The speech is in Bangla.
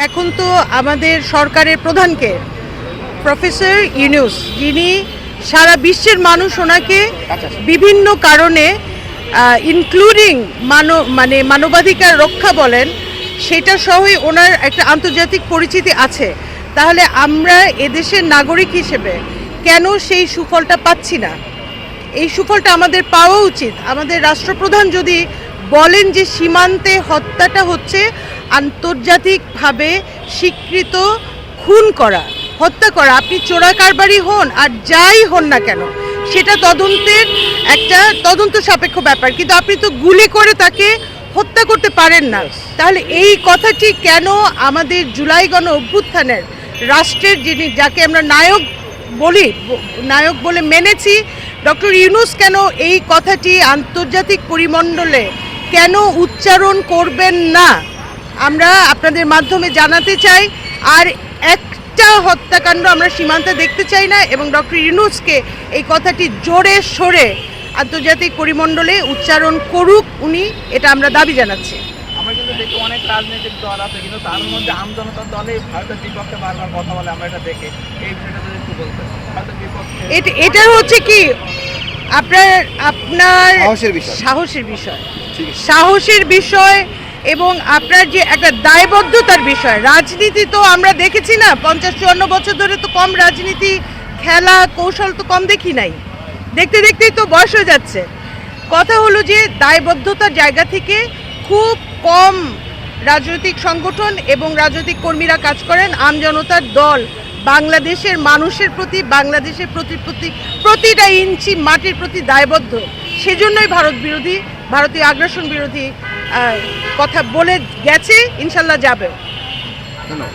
এখন তো আমাদের সরকারের প্রধানকে প্রফেসর ইউনূস, যিনি সারা বিশ্বের মানুষ ওনাকে বিভিন্ন কারণে ইনক্লুডিং মানবাধিকার রক্ষা বলেন, সেটা সহই ওনার একটা আন্তর্জাতিক পরিচিতি আছে। তাহলে আমরা এদেশের নাগরিক হিসেবে কেন সেই সুফলটা পাচ্ছি না? এই সুফলটা আমাদের পাওয়া উচিত। আমাদের রাষ্ট্রপ্রধান যদি বলেন যে সীমান্তে হত্যাটা হচ্ছে আন্তর্জাতিকভাবে স্বীকৃত খুন করা, হত্যা করা, আপনি চোরাকারবারি হন আর যাই হন না কেন, সেটা তদন্তের একটা তদন্ত সাপেক্ষ ব্যাপার, কিন্তু আপনি তো গুলি করে তাকে হত্যা করতে পারেন না। তাহলে এই কথাটি কেন আমাদের জুলাই গণ অভ্যুত্থানের রাষ্ট্রের যিনি, যাকে আমরা নায়ক বলে মেনেছি, ডক্টর ইউনূস কেন এই কথাটি আন্তর্জাতিক পরিমণ্ডলে কেন উচ্চারণ করবেন না? আমরা আপনাদের মাধ্যমে জানাতে চাই। আর একটা হত্যাকাণ্ড আমরা সীমান্তে দেখতে চাই না, এবং ডক্টর ইউনূসকে এই কথাটি জোরে সোরে আন্তর্জাতিক পরিমণ্ডলে উচ্চারণ করুক উনি, এটা আমরা দাবি জানাচ্ছি। আমরা কিন্তু দেখি অনেক রাজনৈতিক দল আছে, কিন্তু তার মধ্যে আমজনতার দলে ভারতের বিপক্ষে বারবার কথা বলে, আমরা এটা দেখে। এই বিষয়টা যদি একটু বলতেন, ভারতের বিপক্ষে এটা হচ্ছে কি আপনার সাহসের বিষয় এবং আপনার যে একটা দায়বদ্ধতার বিষয়। রাজনীতি তো আমরা দেখেছি না 50-54 বছর ধরে, তো কম রাজনীতি খেলা কৌশল তো কম দেখি নাই, দেখতে দেখতেই তো বয়স হয়ে যাচ্ছে। কথা হলো যে দায়বদ্ধতার জায়গা থেকে খুব কম রাজনৈতিক সংগঠন এবং রাজনৈতিক কর্মীরা কাজ করেন। আমজনতার দল বাংলাদেশের মানুষের প্রতি, বাংলাদেশের প্রতিটা ইঞ্চি মাটির প্রতি দায়বদ্ধ। সেজন্যই ভারতীয় আগ্রাসন বিরোধী কথা বলে গেছে, ইনশাল্লাহ যাবে। ধন্যবাদ।